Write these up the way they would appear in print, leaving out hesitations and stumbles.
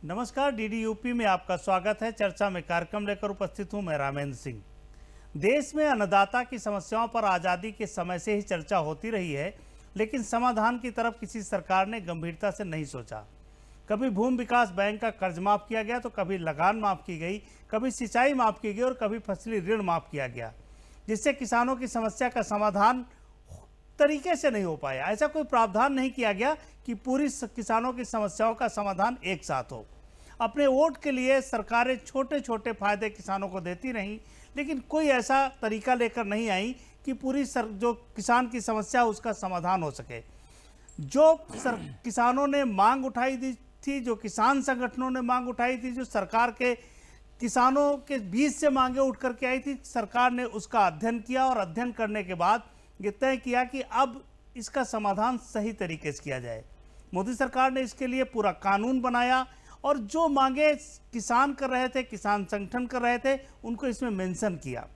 नमस्कार, DD UP में आपका स्वागत है। चर्चा में कार्यक्रम लेकर उपस्थित हूं मैं रामेंद्र सिंह। देश में अन्नदाता की समस्याओं पर आज़ादी के समय से ही चर्चा होती रही है, लेकिन समाधान की तरफ किसी सरकार ने गंभीरता से नहीं सोचा। कभी भूमि विकास बैंक का कर्ज माफ़ किया गया तो कभी लगान माफ़ की गई, कभी सिंचाई माफ़ की गई और कभी फसली ऋण माफ़ किया गया, जिससे किसानों की समस्या का समाधान तरीके से नहीं हो पाया। ऐसा कोई प्रावधान नहीं किया गया कि पूरी किसानों की समस्याओं का समाधान एक साथ हो। अपने वोट के लिए सरकारें छोटे छोटे फायदे किसानों को देती रहीं, लेकिन कोई ऐसा तरीका लेकर नहीं आई कि पूरी जो किसान की समस्या उसका समाधान हो सके। जो किसानों ने मांग उठाई थी, जो किसान संगठनों ने मांग उठाई थी, जो सरकार के किसानों के बीच से मांगे उठ करके आई थी, सरकार ने उसका अध्ययन किया और अध्ययन करने के बाद ये तय किया कि अब इसका समाधान सही तरीके से किया जाए। मोदी सरकार ने इसके लिए पूरा कानून बनाया और जो मांगे किसान कर रहे थे, किसान संगठन कर रहे थे, उनको इसमें मेंशन किया।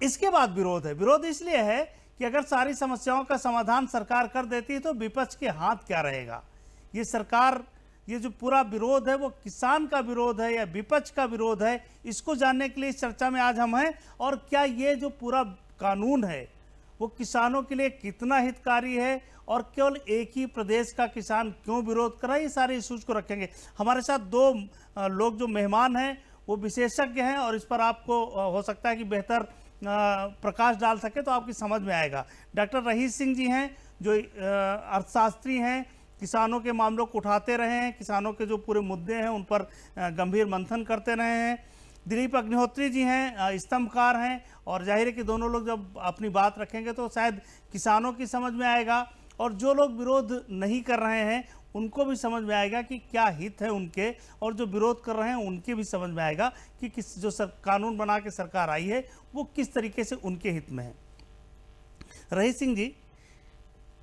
इसके बाद विरोध है। विरोध इसलिए है कि अगर सारी समस्याओं का समाधान सरकार कर देती है तो विपक्ष के हाथ क्या रहेगा। ये सरकार, ये जो पूरा विरोध है वो किसान का विरोध है या विपक्ष का विरोध है, इसको जानने के लिए इस चर्चा में आज हम हैं। और क्या ये जो पूरा कानून है वो किसानों के लिए कितना हितकारी है और केवल एक ही प्रदेश का किसान क्यों विरोध कर रहा है, ये सारे इश्यूज को रखेंगे। हमारे साथ दो लोग जो मेहमान हैं वो विशेषज्ञ हैं और इस पर आपको हो सकता है कि बेहतर प्रकाश डाल सके तो आपकी समझ में आएगा। डॉक्टर रहीस सिंह जी हैं जो अर्थशास्त्री हैं, किसानों के मामलों को उठाते रहे हैं, किसानों के जो पूरे मुद्दे हैं उन पर गंभीर मंथन करते रहे हैं। दिलीप अग्निहोत्री जी हैं, स्तंभकार हैं और जाहिर है कि दोनों लोग जब अपनी बात रखेंगे तो शायद किसानों की समझ में आएगा और जो लोग विरोध नहीं कर रहे हैं उनको भी समझ में आएगा कि क्या हित है उनके, और जो विरोध कर रहे हैं उनके भी समझ में आएगा कि किस जो कानून बना के सरकार आई है वो किस तरीके से उनके हित में है। रहीस सिंह जी,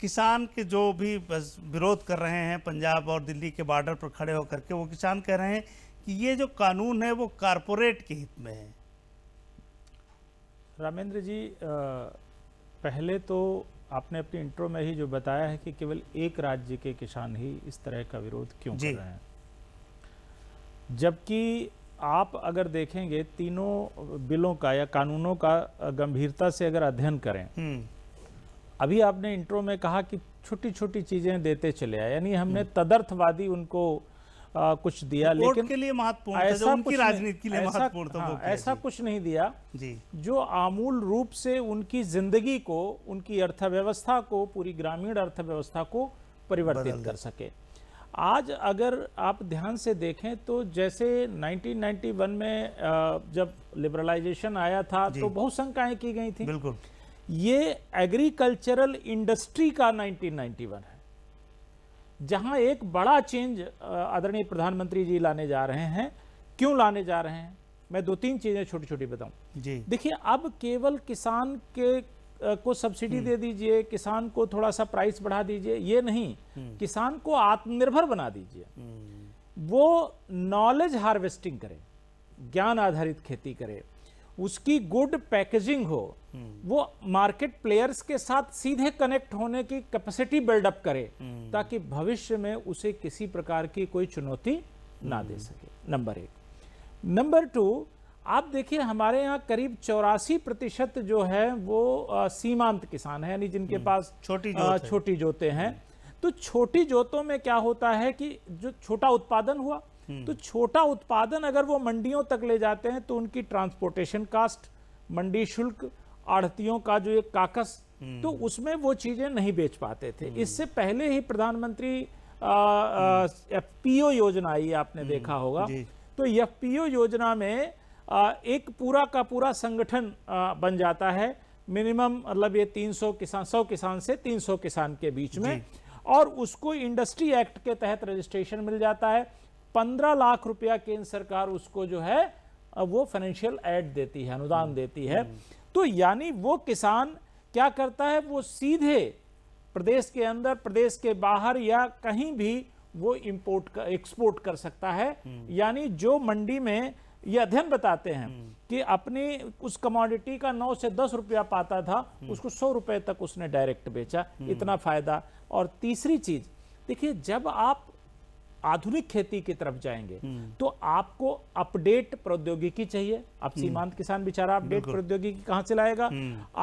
किसान के जो भी विरोध कर रहे हैं पंजाब और दिल्ली के बॉर्डर पर खड़े होकर के, वो किसान कह रहे हैं कि ये जो कानून है वो कारपोरेट के हित में है। रामेंद्र जी, पहले तो आपने अपनी इंट्रो में ही जो बताया है कि केवल एक राज्य के किसान ही इस तरह का विरोध क्यों कर रहे हैं, जबकि आप अगर देखेंगे तीनों बिलों का या कानूनों का गंभीरता से अगर अध्ययन करें, अभी आपने इंट्रो में कहा कि छोटी छोटी चीजें देते चले आए, यानी हमने तदर्थवादी उनको कुछ दिया, लेकिन के लिए महत्वपूर्ण ऐसा उनकी राजनीति के लिए महत्वपूर्ण था, ऐसा कुछ नहीं दिया जी जो आमूल रूप से उनकी जिंदगी को, उनकी अर्थव्यवस्था को, पूरी ग्रामीण अर्थव्यवस्था को परिवर्तित कर सके। आज अगर आप ध्यान से देखें तो जैसे 1991 में जब लिबरलाइजेशन आया था तो बहुत शंकाएं की गई थी। बिल्कुल, ये एग्रीकल्चरल इंडस्ट्री का 1991 है, जहां एक बड़ा चेंज आदरणीय प्रधानमंत्री जी लाने जा रहे हैं। क्यों लाने जा रहे हैं, मैं दो तीन चीजें छोटी छोटी बताऊं जी। देखिए, अब केवल किसान के को सब्सिडी दे दीजिए, किसान को थोड़ा सा प्राइस बढ़ा दीजिए, ये नहीं, किसान को आत्मनिर्भर बना दीजिए। वो नॉलेज हार्वेस्टिंग करे, ज्ञान आधारित खेती करे, उसकी गुड पैकेजिंग हो, वो मार्केट प्लेयर्स के साथ सीधे कनेक्ट होने की कैपेसिटी बिल्डअप करे, ताकि भविष्य में उसे किसी प्रकार की कोई चुनौती ना दे सके। नंबर एक। नंबर टू, आप देखिए हमारे यहाँ करीब 84% जो है वो सीमांत किसान है, यानी जिनके पास छोटी जोतें हैं। तो छोटी जोतों में क्या होता है कि जो छोटा उत्पादन हुआ, तो छोटा उत्पादन अगर वो मंडियों तक ले जाते हैं तो उनकी ट्रांसपोर्टेशन कास्ट, मंडी शुल्क, आढ़तियों का जो एक काकस, तो उसमें वो चीजें नहीं बेच पाते थे। इससे पहले ही प्रधानमंत्री एफपीओ योजना आई, आपने देखा होगा। तो एफपीओ योजना में एक पूरा का पूरा संगठन बन जाता है, मिनिमम मतलब ये 300 किसान, 100 किसान से 300 किसान के बीच में, और उसको इंडस्ट्री एक्ट के तहत रजिस्ट्रेशन मिल जाता है। 15 लाख रुपया केंद्र सरकार उसको जो है वो फाइनेंशियल एड देती है, अनुदान देती है। तो यानी वो किसान क्या करता है, वो सीधे प्रदेश के अंदर, प्रदेश के बाहर या कहीं भी वो एक्सपोर्ट कर सकता है। यानी जो मंडी में, ये अध्ययन बताते हैं कि अपनी उस कमोडिटी का 9 से 10 रुपया पाता था, उसको 100 रुपए तक उसने डायरेक्ट बेचा, इतना फायदा। और तीसरी चीज देखिए, जब आप आधुनिक खेती की तरफ जाएंगे तो आपको अपडेट प्रौद्योगिकी चाहिए। अब सीमांत किसान बेचारा अपडेट प्रौद्योगिकी कहां से लाएगा?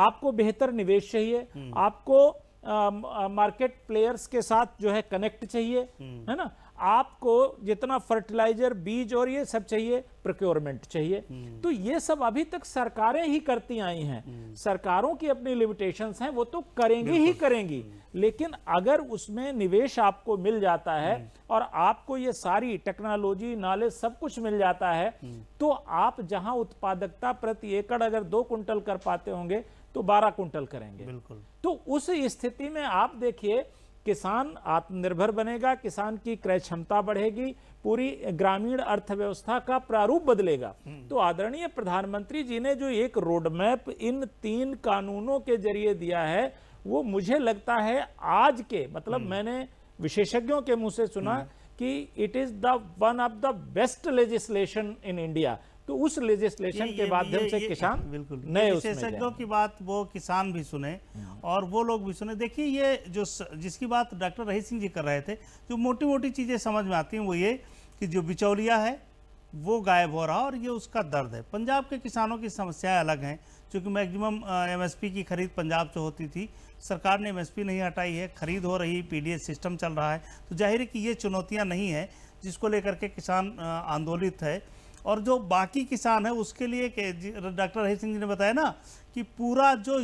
आपको बेहतर निवेश चाहिए, आपको मार्केट प्लेयर्स के साथ जो है कनेक्ट चाहिए, है ना, आपको जितना फर्टिलाइजर, बीज और ये सब चाहिए, प्रोक्योरमेंट चाहिए। तो ये सब अभी तक सरकारें ही करती आई हैं। सरकारों की अपनी लिमिटेशंस हैं, वो तो करेंगी ही करेंगी, लेकिन अगर उसमें निवेश आपको मिल जाता है और आपको ये सारी टेक्नोलॉजी, नॉलेज सब कुछ मिल जाता है, तो आप जहां उत्पादकता प्रति एकड़ अगर 2 कुंटल कर पाते होंगे तो 12 कुंटल करेंगे। बिल्कुल। तो उस स्थिति में आप देखिए, किसान आत्मनिर्भर बनेगा, किसान की क्रय क्षमता बढ़ेगी, पूरी ग्रामीण अर्थव्यवस्था का प्रारूप बदलेगा। तो आदरणीय प्रधानमंत्री जी ने जो एक रोडमैप इन 3 कानूनों के जरिए दिया है, वो मुझे लगता है आज के, मतलब मैंने विशेषज्ञों के मुंह से सुना कि it is the one of the best legislation in India. तो उस लेजिस्लेशन के माध्यम से किसान बिल्कुल नए विशेषज्ञों की बात वो किसान भी सुने और वो लोग भी सुने। देखिए, ये जो जिसकी बात डॉक्टर रही सिंह जी कर रहे थे, जो मोटी मोटी चीज़ें समझ में आती हैं वो ये कि जो बिचौलिया है वो गायब हो रहा और ये उसका दर्द है। पंजाब के किसानों की समस्याएं अलग हैं, क्योंकि मैक्सिमम एमएसपी की खरीद पंजाब से होती थी, सरकार ने एमएसपी नहीं हटाई है, खरीद हो रही, पीडीएस सिस्टम चल रहा है। तो जाहिर है कि ये चुनौतियाँ नहीं है जिसको लेकर के किसान आंदोलित है। और जो बाकी किसान है उसके लिए डॉक्टर रही सिंह जी ने बताया ना कि पूरा जो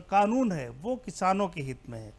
कानून है वो किसानों के हित में है।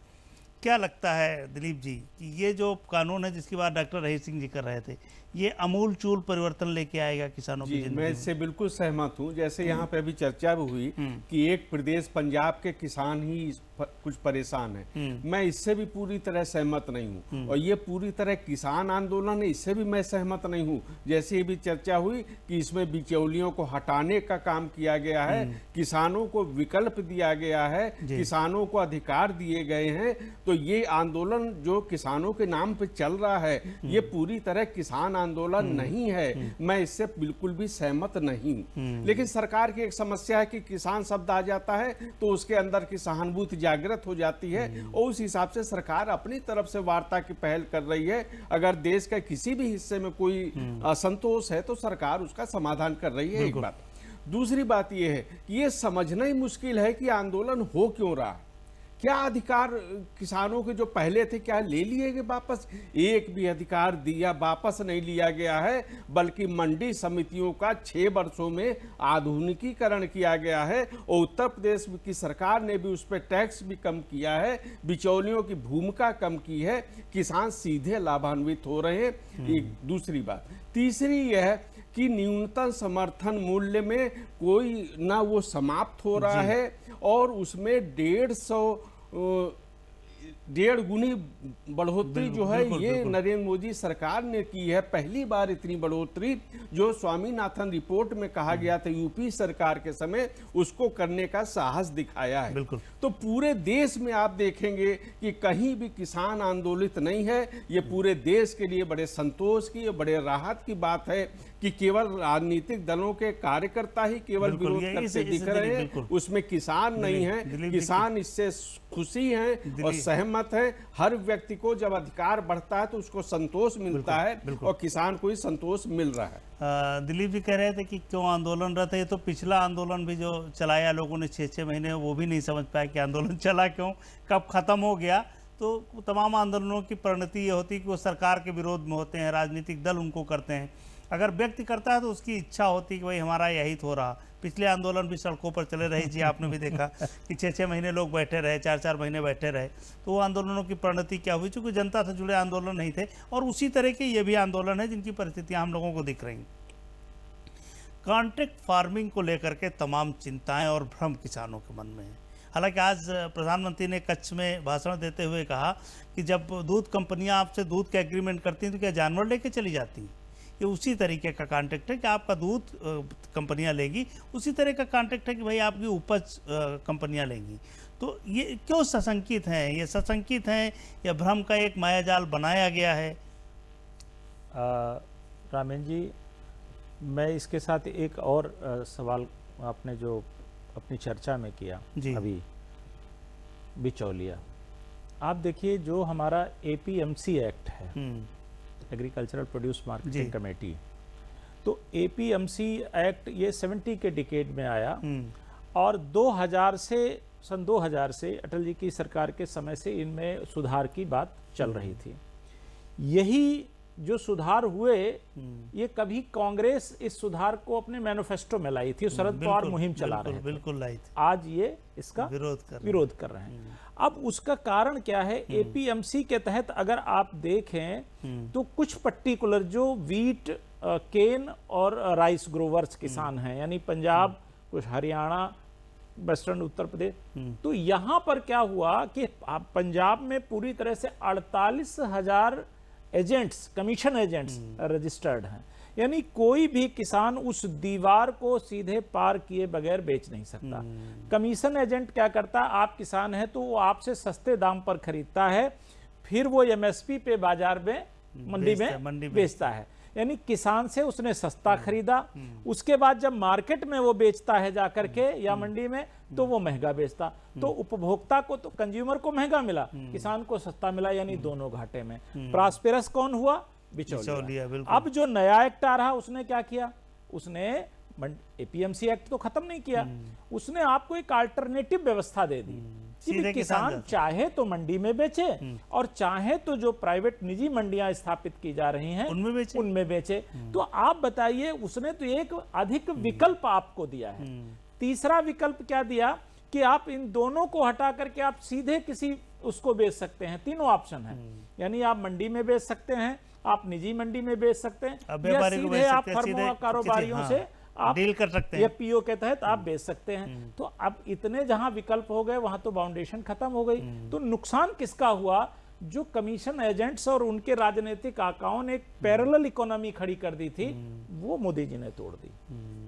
क्या लगता है दिलीप जी कि ये जो कानून है जिसकी बात डॉक्टर रही सिंह जी कर रहे थे, ये अमूल चूल परिवर्तन लेके आएगा किसानों की जिंदगी मैं इससे बिल्कुल सहमत हूँ। जैसे यहाँ पे अभी चर्चा भी हुई कि एक प्रदेश पंजाब के किसान ही कुछ परेशान है, मैं इससे भी पूरी तरह सहमत नहीं हूँ। और ये पूरी तरह किसान आंदोलन है, इससे भी मैं सहमत नहीं हूँ। जैसे भी चर्चा हुई कि इसमें बिचौलियों को हटाने का काम किया गया है, किसानों को विकल्प दिया गया है, किसानों को अधिकार दिए गए हैं, तो ये आंदोलन जो किसानों के नाम पे चल रहा है, ये पूरी तरह किसान आंदोलन नहीं है। मैं इससे बिल्कुल भी सहमत नहीं हूँ। लेकिन सरकार की एक समस्या है कि किसान शब्द आ जाता है तो उसके अंदर की सहानुभूति जागृत हो जाती है और उस हिसाब से सरकार अपनी तरफ से वार्ता की पहल कर रही है। अगर देश का किसी भी हिस्से में कोई असंतोष है तो सरकार उसका समाधान कर रही है, एक बात। दूसरी बात यह है कि ये समझना ही मुश्किल है कि आंदोलन हो क्यों रहा है। क्या अधिकार किसानों के जो पहले थे क्या ले लिए गए वापस? एक भी अधिकार दिया वापस नहीं लिया गया है, बल्कि मंडी समितियों का 6 वर्षों में आधुनिकीकरण किया गया है और उत्तर प्रदेश की सरकार ने भी उस पर टैक्स भी कम किया है, बिचौलियों की भूमिका कम की है, किसान सीधे लाभान्वित हो रहे हैं। एक दूसरी बात, तीसरी यह कि न्यूनतम समर्थन मूल्य में कोई ना वो समाप्त हो रहा है और उसमें 1.5 गुनी बढ़ोतरी जो है ये नरेंद्र मोदी सरकार ने की है। पहली बार इतनी बढ़ोतरी जो स्वामीनाथन रिपोर्ट में कहा गया था यूपी सरकार के समय, उसको करने का साहस दिखाया है। तो पूरे देश में आप देखेंगे कि कहीं भी किसान आंदोलित नहीं है। ये पूरे देश के लिए बड़े संतोष की, बड़े राहत की बात है कि केवल राजनीतिक दलों के कार्यकर्ता ही केवल विरोध करते दिख रहे हैं, उसमें किसान नहीं है। किसान इससे खुशी हैं और सहमत है। हर व्यक्ति को जब अधिकार बढ़ता है तो उसको संतोष मिलता है और किसान को ही संतोष मिल रहा है। दिलीप जी कह रहे थे कि क्यों आंदोलन रहता है, तो पिछला आंदोलन भी जो चलाया लोगों ने 6-6 महीने, वो भी नहीं समझ पाया कि आंदोलन चला क्यों, कब खत्म हो गया। तो तमाम आंदोलनों की परिणति ये होती है कि वो सरकार के विरोध में होते हैं, राजनीतिक दल उनको करते हैं। अगर व्यक्ति करता है तो उसकी इच्छा होती है कि भाई हमारा यही हो रहा। पिछले आंदोलन भी सड़कों पर चले रहे जी, आपने भी देखा कि 6-6 महीने लोग बैठे रहे, 4-4 महीने बैठे रहे। तो वो आंदोलनों की परिणति क्या हुई? चूंकि जनता से जुड़े आंदोलन नहीं थे। और उसी तरह के ये भी आंदोलन है जिनकी परिस्थितियां हम लोगों को दिख रही। कॉन्ट्रैक्ट फार्मिंग को लेकर के तमाम चिंताएं और भ्रम किसानों के मन में है। हालांकि आज प्रधानमंत्री ने कच्छ में भाषण देते हुए कहा कि जब दूध कंपनियां आपसे दूध का एग्रीमेंट करती हैं तो क्या जानवर लेके चली जाती हैं? ये उसी तरीके का कॉन्ट्रैक्ट है कि आपका दूध कंपनियां लेगी, उसी तरह का कॉन्ट्रैक्ट है कि भाई आपकी उपज कंपनियां लेंगी। तो ये क्यों सशंकित हैं? ये सशंकित हैं या भ्रम का एक मायाजाल बनाया गया है? रामेन जी, मैं इसके साथ एक और सवाल आपने जो अपनी चर्चा में किया अभी, बिचौलिया। आप देखिए जो हमारा APMC एक्ट है, एग्रीकल्चरल प्रोड्यूस मार्केटिंग कमेटी। तो एपीएमसी एक्ट ये 70 के डिकेड में आया और 2000 से सन 2000 से अटल जी की सरकार के समय से इनमें सुधार की बात चल रही थी। यही जो सुधार हुए ये कभी कांग्रेस इस सुधार को अपने मैनिफेस्टो में लाई थी, शरद पवार मुहिम चला रहे थे, बिल्कुल लाई थी। आज ये इसका विरोध कर रहे हैं। अब उसका कारण क्या है? एपीएमसी के तहत अगर आप देखें तो कुछ पर्टिकुलर जो वीट, केन और राइस ग्रोवर्स किसान हैं, यानी पंजाब, कुछ हरियाणा, वेस्टर्न उत्तर प्रदेश, तो यहां पर क्या हुआ कि पंजाब में पूरी तरह से 48,000 एजेंट्स, कमीशन एजेंट्स रजिस्टर्ड हैं, यानी कोई भी किसान उस दीवार को सीधे पार किए बगैर बेच नहीं सकता। कमीशन एजेंट क्या करता है? आप किसान हैं तो वो आपसे सस्ते दाम पर खरीदता है, फिर वो एमएसपी पे बाजार में मंडी में बेचता है, यानी किसान से उसने सस्ता खरीदा, उसके बाद जब मार्केट में वो बेचता है जाकर के या मंडी में तो वो महंगा बेचता, तो उपभोक्ता को तो कंज्यूमर को महंगा मिला, किसान को सस्ता मिला, यानी दोनों घाटे में। प्रॉस्पेरस कौन हुआ? बिचौलिया। अब जो नया एक्ट आ रहा उसने क्या किया? उसने एपीएमसी एक्ट तो खत्म नहीं किया, उसने आपको एक अल्टरनेटिव व्यवस्था दे दी कि किसान चाहे तो मंडी में बेचे और चाहे तो जो प्राइवेट निजी मंडियां स्थापित की जा रही हैं उनमें बेचे। तो आप बताइए, उसने तो एक अधिक विकल्प आपको दिया है। तीसरा विकल्प क्या दिया कि आप इन दोनों को हटा करके आप सीधे किसी उसको बेच सकते हैं। तीनों ऑप्शन है, यानी आप मंडी में बेच सकते हैं, आप निजी मंडी में बेच सकते हैं, या सीधे आप फर्मों कारोबारियों से आप डील कर सकते हैं, या पीओ के तहत आप बेच सकते हैं। तो अब इतने जहां विकल्प हो गए वहां तो बाउंडेशन खत्म हो गई। तो नुकसान किसका हुआ? जो कमीशन एजेंट्स और उनके राजनीतिक आकाओं ने एक पैरेलल इकोनॉमी खड़ी कर दी थी, वो मोदी जी ने तोड़ दी।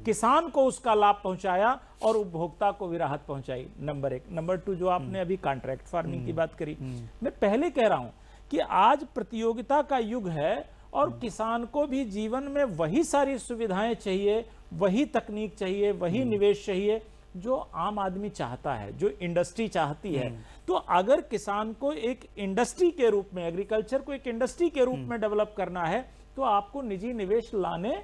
किसान को उसका लाभ पहुंचाया और उपभोक्ता को भी राहत पहुंचाई, नंबर 1। नंबर 2, जो आपने अभी कॉन्ट्रैक्ट फार्मिंग की बात करी, मैं पहले कह रहा हूं कि आज प्रतियोगिता का युग है और किसान को भी जीवन में वही सारी सुविधाएं चाहिए, वही तकनीक चाहिए, वही निवेश चाहिए जो आम आदमी चाहता है, जो इंडस्ट्री चाहती है। तो अगर किसान को एक इंडस्ट्री के रूप में, एग्रीकल्चर को एक इंडस्ट्री के रूप में डेवलप करना है तो आपको निजी निवेश लाने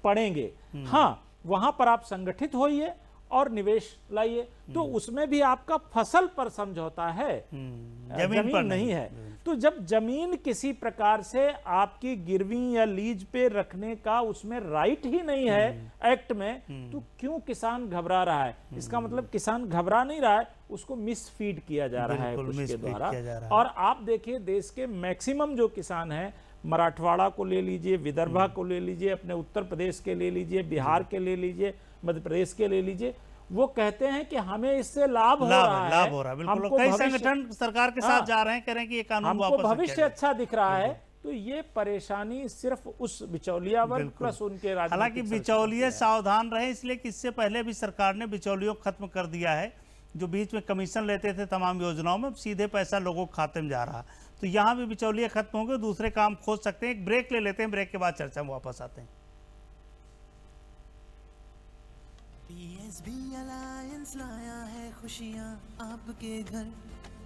पड़ेंगे। हाँ, वहां पर आप संगठित होइए और निवेश लाइए, तो उसमें भी आपका फसल पर समझौता है, जमीन पर नहीं है। तो जब जमीन किसी प्रकार से आपकी गिरवी या लीज पे रखने का उसमें राइट ही नहीं है एक्ट में, तो क्यों किसान घबरा रहा है? इसका मतलब किसान घबरा नहीं रहा है, उसको मिसफीड किया जा रहा है कुछ के द्वारा। और आप देखिए, देश के मैक्सिमम जो किसान हैं, मराठवाड़ा को ले लीजिए, विदर्भा को ले लीजिए, अपने उत्तर प्रदेश के ले लीजिए, बिहार के ले लीजिए, मध्य प्रदेश के ले लीजिए, वो कहते हैं कि हमें इससे लाभ हो रहा है। बिल्कुल, कई संगठन सरकार के साथ जा रहे हैं, कह रहे हैं कि ये कानून वापस हमको भविष्य अच्छा दिख रहा है। तो ये परेशानी सिर्फ उस बिचौलिया वर्ग प्लस उनके राजनीतिक, हालांकि बिचौलिए सावधान रहे, इसलिए कि इससे पहले भी सरकार ने बिचौलियों को खत्म कर दिया है, जो बीच में कमीशन लेते थे तमाम योजनाओं में, सीधे पैसा लोगों के खाते में जा रहा। तो यहाँ भी बिचौलिए खत्म होंगे, दूसरे काम खोज सकते हैं। एक ब्रेक ले लेते हैं, ब्रेक के बाद चर्चा में वापस आते हैं। PSB अलायंस लाया है खुशियाँ आपके घर,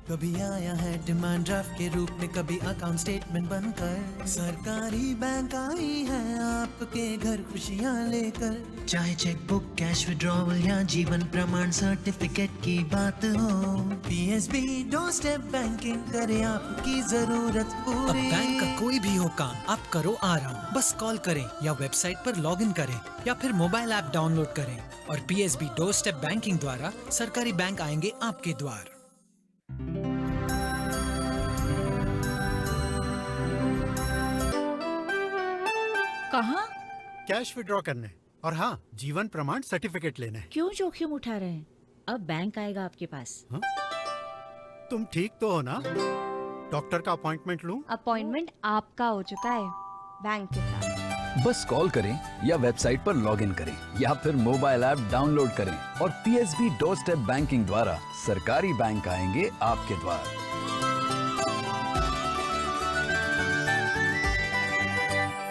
कभी आया है डिमांड ड्राफ्ट के रूप में, कभी अकाउंट स्टेटमेंट बनकर। सरकारी बैंक आई है आपके घर खुशियाँ लेकर, चाहे चेक बुक, कैश विड्रॉवल या जीवन प्रमाण सर्टिफिकेट की बात हो, PSB डोर स्टेप बैंकिंग करे आपकी जरूरत पूरी। अब बैंक का कोई भी हो काम, आप करो आराम, बस कॉल करें या वेबसाइट पर लॉगिन करें या फिर मोबाइल ऐप डाउनलोड करें और PSB डोर स्टेप बैंकिंग द्वारा सरकारी बैंक आएंगे आपके द्वार। कहाँ? कैश विड्रॉ करने और हाँ, जीवन प्रमाण सर्टिफिकेट लेने। क्यों जोखिम उठा रहे हैं? अब बैंक आएगा आपके पास। हाँ? तुम ठीक तो हो ना? डॉक्टर का अपॉइंटमेंट लूं? अपॉइंटमेंट आपका हो चुका है बैंक के साथ। बस कॉल करें या वेबसाइट पर लॉगिन करें या फिर मोबाइल ऐप डाउनलोड करें और PSB डोर स्टेप बैंकिंग द्वारा सरकारी बैंक आएंगे आपके द्वार।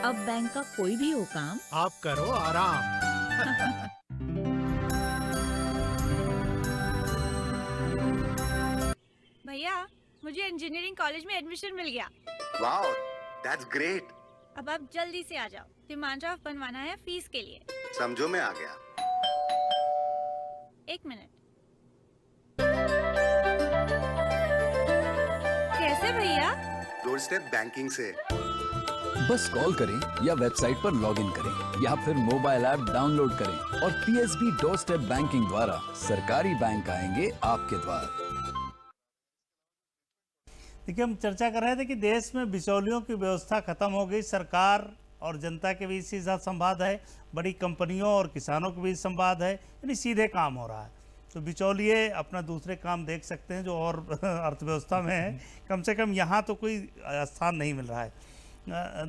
अब बैंक का कोई भी हो काम, आप करो आराम। भैया, मुझे इंजीनियरिंग कॉलेज में एडमिशन मिल गया। Wow, that's great. अब आप जल्दी से आ जाओ, डिमांड ड्राफ्ट बनवाना है फीस के लिए। समझो, मैं आ गया। 1 मिनट। कैसे भैया? डोर स्टेप बैंकिंग से। बस कॉल करें या वेबसाइट पर लॉगिन करें या फिर मोबाइल ऐप डाउनलोड करें और पीएसबी डोर स्टेप बैंकिंग द्वारा सरकारी बैंक आएंगे आपके द्वार। देखिए, हम चर्चा कर रहे थे कि देश में बिचौलियों की व्यवस्था खत्म हो गई, सरकार और जनता के बीच सीधा संवाद है, बड़ी कंपनियों और किसानों के बीच संवाद है, यानी सीधे काम हो रहा है। तो बिचौलिए अपना दूसरे काम देख सकते हैं जो और अर्थव्यवस्था में है, कम से कम यहाँ तो कोई स्थान नहीं मिल रहा है।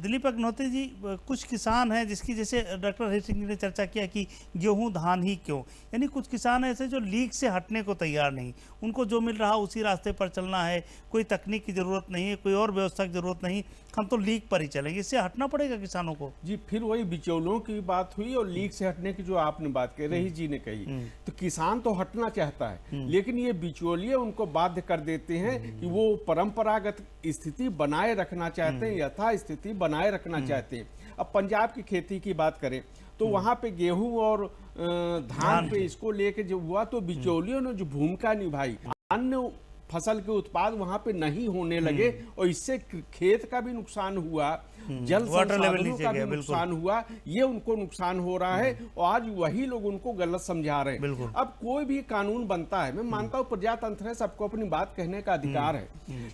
दिलीप अग्निहोत्री जी, कुछ किसान हैं जिसकी, जैसे डॉक्टर हरीश सिंह जी ने चर्चा किया कि गेहूं धान ही क्यों, यानी कुछ किसान ऐसे जो लीक से हटने को तैयार नहीं, उनको जो मिल रहा उसी रास्ते पर चलना है, कोई तकनीक की ज़रूरत नहीं है, कोई और व्यवस्था की ज़रूरत नहीं, हम तो लीक पर ही चलेंगे, इससे हटना पड़ेगा किसानों को। जी, फिर वही बिचौलियों की बात हुई और लीक से हटने की जो आपने बात कही, रहीश जी ने कही, तो किसान तो हटना चाहता है, लेकिन ये बिचौलिए उनको बाध्य कर देते हैं कि वो परंपरागत स्थिति बनाए रखना चाहते हैं, यथा स्थिति बनाए रखना चाहते हैं। अब पंजाब की खेती की बात करें तो वहां पे गेहूं और धान पे इसको लेके जो हुआ, तो बिचौलियों ने जो भूमिका निभाई, अन्य फसल के उत्पाद वहां पे नहीं होने लगे और इससे खेत का भी नुकसान हुआ, जल संसाधनों का भी नुकसान हुआ, ये उनको नुकसान हो रहा है और आज वही लोग उनको गलत समझा रहे हैं। अब कोई भी कानून बनता है, मैं मानता हूँ प्रजातंत्र है, सबको अपनी बात कहने का अधिकार है,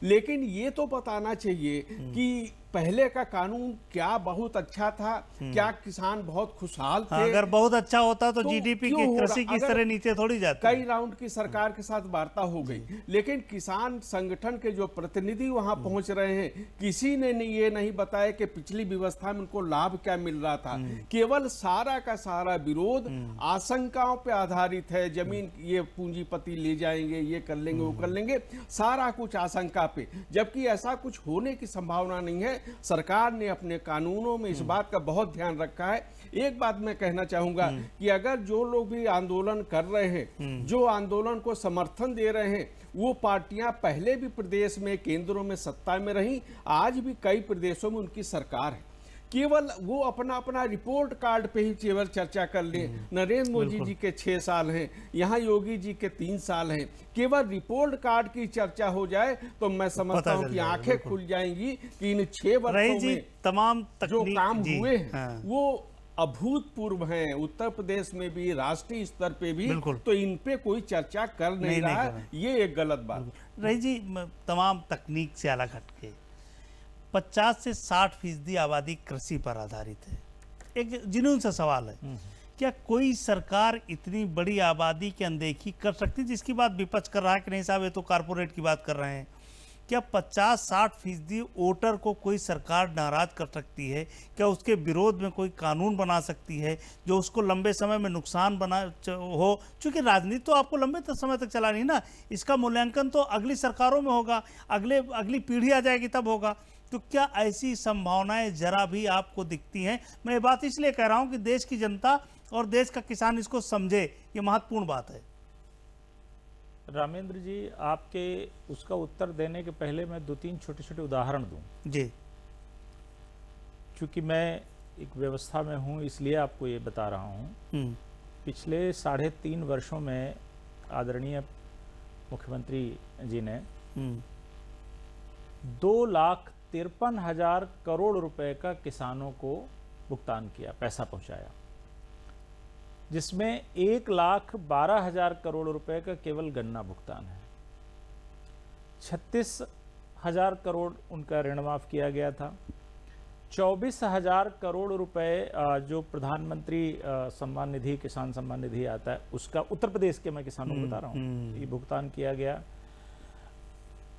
लेकिन ये तो बताना चाहिए कि पहले का कानून क्या बहुत अच्छा था, क्या किसान बहुत खुशहाल थे। अगर बहुत अच्छा होता तो जीडीपी की कृषि की तरह नीचे थोड़ी जाती। कई राउंड की सरकार के साथ वार्ता हो गई, लेकिन किसान संगठन के जो प्रतिनिधि वहां पहुंच रहे हैं, किसी ने ये नहीं बताया कि पिछली व्यवस्था में उनको लाभ क्या मिल रहा था। केवल सारा का सारा विरोध आशंकाओं पे आधारित है, जमीन ये पूंजीपति ले जाएंगे, ये कर लेंगे, वो कर लेंगे, सारा कुछ आशंका पे, जबकि ऐसा कुछ होने की संभावना नहीं है। सरकार ने अपने कानूनों में इस बात का बहुत ध्यान रखा है। एक बात मैं कहना चाहूंगा कि अगर जो लोग भी आंदोलन कर रहे हैं, जो आंदोलन को समर्थन दे रहे हैं, वो पार्टियां पहले भी प्रदेश में केंद्रों में सत्ता में रही, आज भी कई प्रदेशों में उनकी सरकार है। केवल वो अपना अपना रिपोर्ट कार्ड पे ही केवल चर्चा कर ले। नरेंद्र मोदी जी के 6 साल हैं, यहाँ योगी जी के 3 साल हैं, केवल रिपोर्ट कार्ड की चर्चा हो जाए तो मैं समझता हूँ कि आंखें खुल जाएंगी कि इन 6 वर्षों में तमाम जो काम हुए हैं वो अभूतपूर्व हैं। उत्तर प्रदेश में भी, राष्ट्रीय स्तर पे भी, तो इन पे कोई चर्चा कर नहीं रहा है, ये एक गलत बात। रही जी, तमाम तकनीक से अलग हटके 50 से 60% आबादी कृषि पर आधारित है। एक जुनून सा सवाल है, क्या कोई सरकार इतनी बड़ी आबादी की अनदेखी कर सकती, जिसकी बात विपक्ष कर रहा है कि नहीं साहब ये तो कारपोरेट की बात कर रहे हैं, क्या 50-60% वोटर को कोई सरकार नाराज कर सकती है? क्या उसके विरोध में कोई कानून बना सकती है जो उसको लंबे समय में नुकसान बना हो? क्योंकि राजनीति तो आपको लंबे समय तक चलानी है ना, इसका मूल्यांकन तो अगली सरकारों में होगा, अगली पीढ़ी आ जाएगी तब होगा। तो क्या ऐसी संभावनाएं जरा भी आपको दिखती हैं? मैं ये बात इसलिए कह रहा हूं कि देश की जनता और देश का किसान इसको समझे, ये महत्वपूर्ण बात है। रामेंद्र जी, आपके उसका उत्तर देने के पहले मैं 2-3 छोटे-छोटे उदाहरण दूं जी। क्योंकि मैं एक व्यवस्था में हूं, इसलिए आपको ये बता रहा हूं। पिछले 3.5 वर्षों में आदरणीय मुख्यमंत्री जी ने 2,53,000 करोड़ रुपए का किसानों को भुगतान किया, पैसा पहुंचाया, जिसमें 1,12,000 करोड़ रुपए का केवल गन्ना भुगतान है। 36,000 करोड़ उनका ऋण माफ किया गया था। 24,000 करोड़ रुपए जो प्रधानमंत्री सम्मान निधि, किसान सम्मान निधि आता है, उसका उत्तर प्रदेश के मैं किसानों को बता रहा हूँ, ये भुगतान किया गया।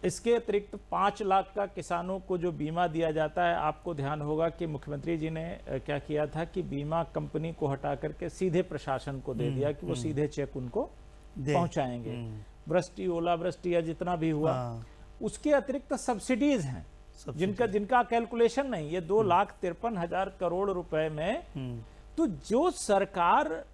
इसके अतिरिक्त 5 लाख का किसानों को जो बीमा दिया जाता है, आपको ध्यान होगा कि मुख्यमंत्री जी ने क्या किया था कि बीमा कंपनी को हटा करके सीधे प्रशासन को दे दिया कि वो सीधे चेक उनको पहुंचाएंगे। वृष्टि, ओलावृष्टि या जितना भी हुआ, उसके अतिरिक्त सब्सिडीज हैं जिनका कैलकुलेशन नहीं, ये 2,53,000 करोड़ रुपए में। तो जो सरकार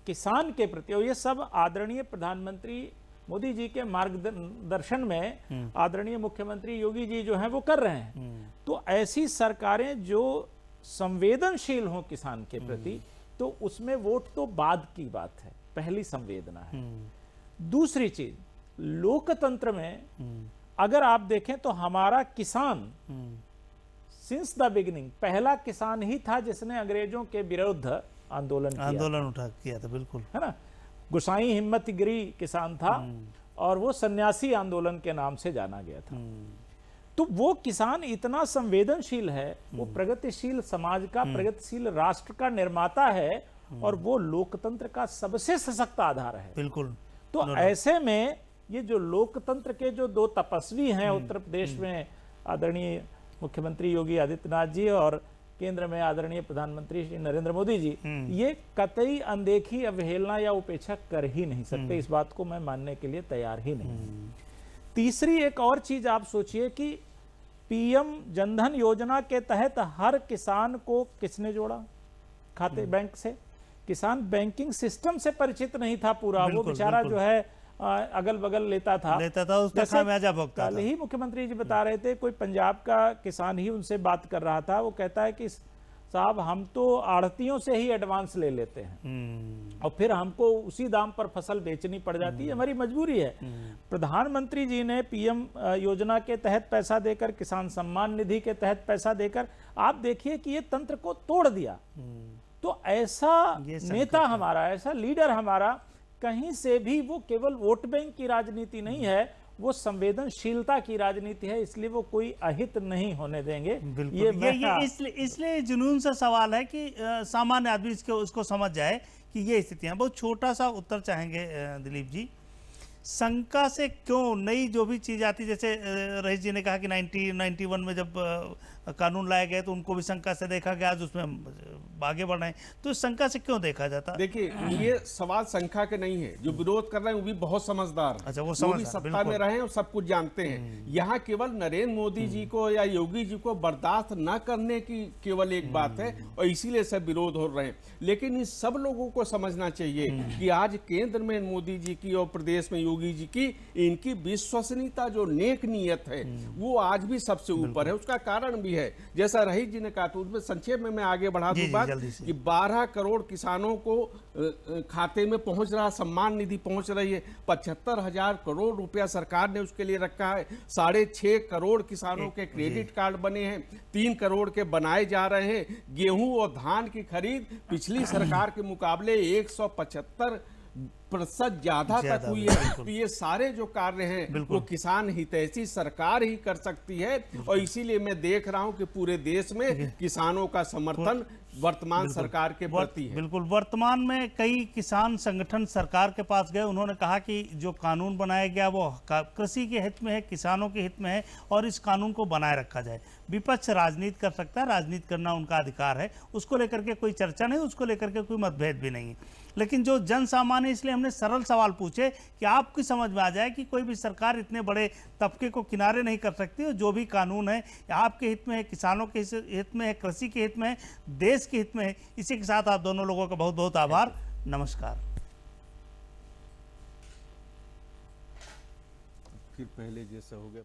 किसान के प्रति, और ये सब आदरणीय प्रधानमंत्री मोदी जी के मार्गदर्शन में आदरणीय मुख्यमंत्री योगी जी जो हैं वो कर रहे हैं। तो ऐसी सरकारें जो संवेदनशील हो किसान के प्रति, तो उसमें वोट तो बाद की बात है, पहली संवेदना है। दूसरी चीज, लोकतंत्र में अगर आप देखें तो हमारा किसान सिंस द बिगिनिंग पहला किसान ही था जिसने अंग्रेजों के विरुद्ध आंदोलन किया था, बिल्कुल, है ना। गुसाई हिम्मतगिरी किसान था और वो सन्यासी आंदोलन के नाम से जाना गया था। तो वो किसान इतना संवेदनशील है, वो प्रगतिशील समाज का, प्रगतिशील राष्ट्र का निर्माता है, और वो लोकतंत्र का सबसे सशक्त आधार है। बिल्कुल। तो ऐसे में ये जो लोकतंत्र के जो दो तपस्वी हैं उत्तर प्रदेश में, आदरणीय मुख्यमंत्री योगी आदित्यनाथ जी और केंद्र में आदरणीय प्रधानमंत्री श्री नरेंद्र मोदी जी, ये कतई अनदेखी, अवहेलना या उपेक्षा कर ही नहीं सकते। इस बात को मैं मानने के लिए तैयार ही नहीं। तीसरी एक और चीज आप सोचिए कि पीएम जनधन योजना के तहत हर किसान को किसने जोड़ा खाते बैंक से? किसान बैंकिंग सिस्टम से परिचित नहीं था पूरा, वो बेचारा जो है अगल बगल लेता था उसका खामियाजा भुगता था। कल ही मुख्यमंत्री जी बता रहे थे, कोई पंजाब का किसान ही उनसे बात कर रहा था, वो कहता है कि साहब हम तो आढ़तियों से ही एडवांस ले लेते हैं और फिर हमको उसी दाम पर फसल बेचनी पड़ जाती है, हमारी मजबूरी है। प्रधानमंत्री जी ने पीएम योजना के तहत पैसा देकर, किसान सम्मान निधि के तहत पैसा देकर, आप देखिए कि ये तंत्र को तोड़ दिया। तो ऐसा नेता हमारा, ऐसा लीडर हमारा, कहीं से भी वो केवल वोट बैंक की राजनीति नहीं है, वो संवेदनशीलता की राजनीति है, इसलिए वो कोई अहित नहीं होने देंगे। ये इसलिए जुनून सा सवाल है कि सामान्य आदमी उसको समझ जाए कि ये स्थितियां। बहुत छोटा सा उत्तर चाहेंगे दिलीप जी, शंका से क्यों नई जो भी चीज आती, जैसे रईस जी ने कहा कि 1991 में जब कानून लाए गए तो उनको भी शंका से देखा गया, आज उसमें आगे बढ़ रहे हैं, तो इस शंका से क्यों देखा जाता? देखिए, ये सवाल शंका के नहीं है, जो विरोध कर रहे हैं वो भी बहुत समझदार है। अच्छा, वो भी सत्ता में रहे और सब कुछ जानते हैं। यहाँ केवल नरेंद्र मोदी जी को या योगी जी को बर्दाश्त न करने की केवल एक बात है, और इसीलिए सब विरोध हो रहे हैं। लेकिन इन सब लोगों को समझना चाहिए कि आज केंद्र में मोदी जी की और प्रदेश में योगी जी की, इनकी विश्वसनीयता, जो नेक नीयत है, वो आज भी सबसे ऊपर है। उसका कारण भी है, जैसा रईस जी ने कहा, तो उसमें संक्षेप में मैं आगे बढ़ा दूं बात कि 12 करोड़ किसानों को खाते में पहुंच रहा, सम्मान निधि पहुंच रही है, 75,000 करोड़ रुपया सरकार ने उसके लिए रखा है, 6.5 करोड़ किसानों के क्रेडिट कार्ड बने हैं, 3 करोड़ के बनाए जा रहे हैं। गेहूं और धान की खरीद पिछली सरकार के मुकाबले 175% ज्यादा तक हुई है। तो ये सारे जो कार्य हैं वो किसान हितैषी सरकार ही कर सकती है, और इसीलिए मैं देख रहा हूं कि पूरे देश में किसानों का समर्थन वर्तमान सरकार के प्रति है। बिल्कुल, वर्तमान में कई किसान संगठन सरकार के पास गए, उन्होंने कहा कि जो कानून बनाया गया वो कृषि के हित में है, किसानों के हित में है, और इस कानून को बनाए रखा जाए। विपक्ष राजनीति कर सकता है, राजनीति करना उनका अधिकार है, उसको लेकर के कोई चर्चा नहीं, उसको लेकर के कोई मतभेद भी नहीं है। लेकिन जो जन सामान्य, इसलिए हमने सरल सवाल पूछे कि आपकी समझ में आ जाए कि कोई भी सरकार इतने बड़े तबके को किनारे नहीं कर सकती, और जो भी कानून है आपके हित में है, किसानों के हित में है, कृषि के हित में है, देश के हित में है। इसी के साथ आप दोनों लोगों का बहुत बहुत आभार, नमस्कार। फिर पहले जैसा हो गया।